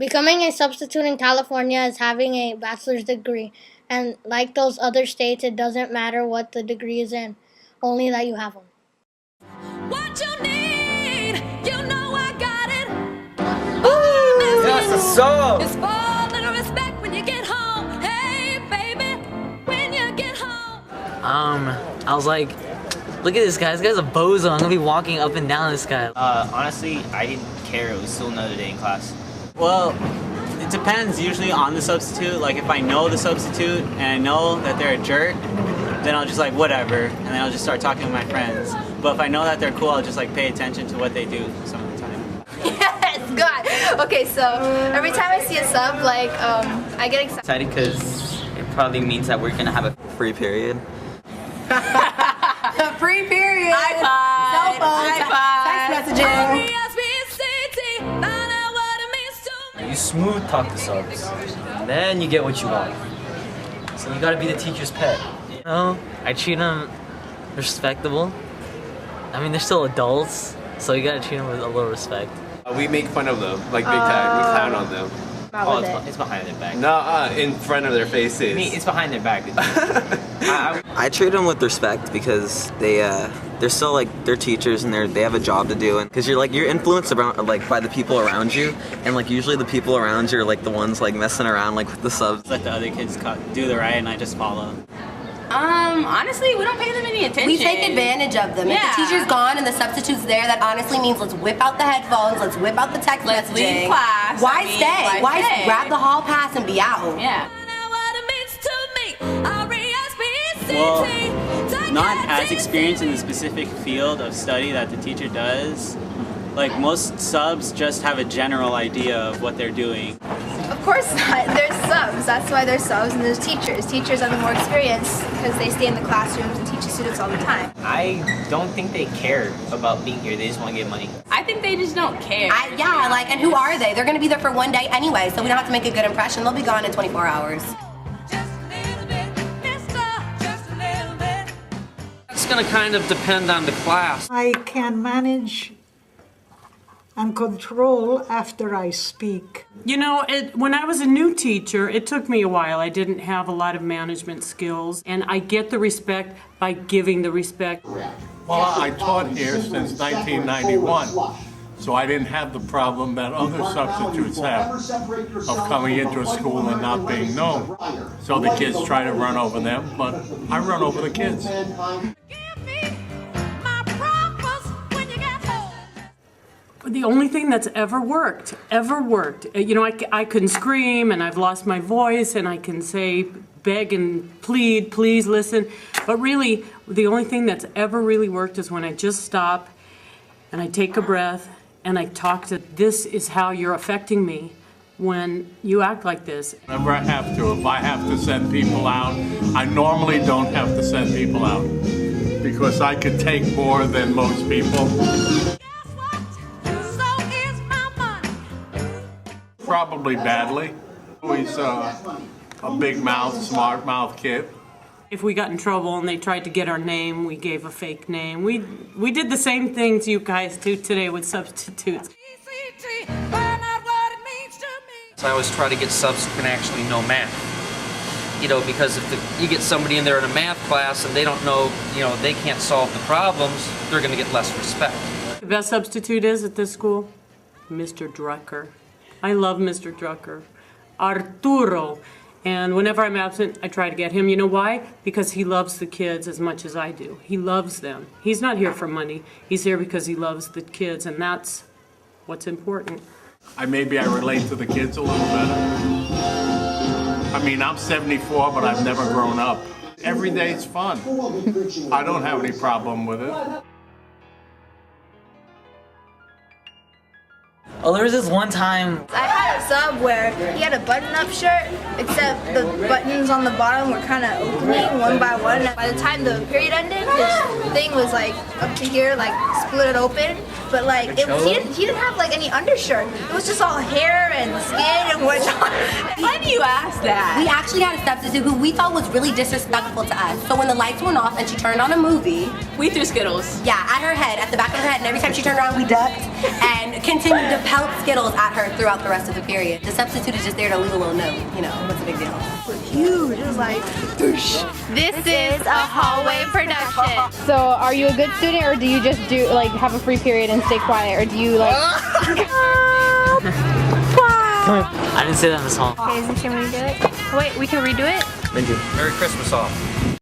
Becoming a substitute in California is having a bachelor's degree, and like those other states, it doesn't matter what the degree is in, only that you have one. What you need, you know I got it. Woo! That's the song. It's for a little respect when you get home. Hey, baby, when you get home. I was like, look at this guy. This guy's a bozo. I'm gonna be walking up and down this guy. Honestly, I didn't care. It was still another day in class. Well, it depends usually on the substitute. Like if I know the substitute and I know that they're a jerk, then I'll just like whatever, and then I'll just start talking to my friends. But if I know that they're cool, I'll just like pay attention to what they do some of the time. Yes, God. Okay, so every time I see a sub, like I get excited. Because it probably means that we're gonna have a free period. Free period. Cell phone. Text messaging. You smooth talk the subs, and then you get what you want. So you gotta be the teacher's pet. You know, I treat them respectable. I mean, they're still adults, so you gotta treat them with a little respect. We make fun of them, like big time. We clown on them. It's behind their back. No, in front of their faces. I mean, it's behind their back. I treat them with respect because they're still like they're teachers and they have a job to do, and because you're influenced around like by the people around you, and like usually the people around you are like the ones like messing around like with the subs. Let the other kids do the right and I just follow. Honestly, we don't pay them any attention. We take advantage of them. Yeah. If the teacher's gone and the substitute's there, that honestly means let's whip out the headphones, let's whip out the text Let's messaging. leave class. Why stay? Why stay? grab the hall pass and be out? Yeah. Well, not as experienced in the specific field of study that the teacher does. Like most subs just have a general idea of what they're doing. Of course not. There's subs. That's why there's subs and there's teachers. Teachers have the more experience because they stay in the classrooms and teach the students all the time. I don't think they care about being here. They just want to get money. I think they just don't care. And who are they? They're going to be there for one day anyway, so we don't have to make a good impression. They'll be gone in 24 hours. It's going to kind of depend on the class. I can manage and control after I speak. You know, when I was a new teacher, it took me a while. I didn't have a lot of management skills, and I get the respect by giving the respect. Well, I taught here since 1991, so I didn't have the problem that other substitutes have of coming into a school and not being known. So the kids try to run over them, but I run over the kids. The only thing that's ever worked, you know, I can scream and I've lost my voice and I can say, beg and plead, please listen. But really, the only thing that's ever really worked is when I just stop and I take a breath and I talk to, this is how you're affecting me when you act like this. Whenever I have to, if I have to send people out, I normally don't have to send people out because I could take more than most people. Probably badly. He's a big mouth, smart mouth kid. If we got in trouble and they tried to get our name, we gave a fake name. We did the same things you guys do today with substitutes. So I always try to get subs who can actually know math. You know, because if you get somebody in there in a math class and they don't know, you know, they can't solve the problems, they're going to get less respect. The best substitute is at this school? Mr. Drucker. I love Mr. Drucker. Arturo. And whenever I'm absent, I try to get him. You know why? Because he loves the kids as much as I do. He loves them. He's not here for money. He's here because he loves the kids, and that's what's important. Maybe I relate to the kids a little better. I mean, I'm 74, but I've never grown up. Every day's fun. I don't have any problem with it. Oh, there was this one time. I had a sub where he had a button-up shirt, except the buttons on the bottom were kind of opening one by one. By the time the period ended, his thing was like up to here, like split it open. But like, he didn't have like any undershirt. It was just all hair and skin and whatnot. Why do you ask that? We actually had a substitute who we thought was really disrespectful to us. So when the lights went off and she turned on a movie, we threw Skittles. Yeah, at her head, at the back of her head, and every time she turned around, we ducked and continued to pelt Skittles at her throughout the rest of the a period. The substitute is just there to leave a little note. You know, what's the big deal? Huge. It was like, doosh. This is a hallway production. So, are you a good student, or do you just do like have a free period and stay quiet, or do you like? I didn't say that in this hall. Okay, should we do it? Wait, we can redo it? Merry Christmas all.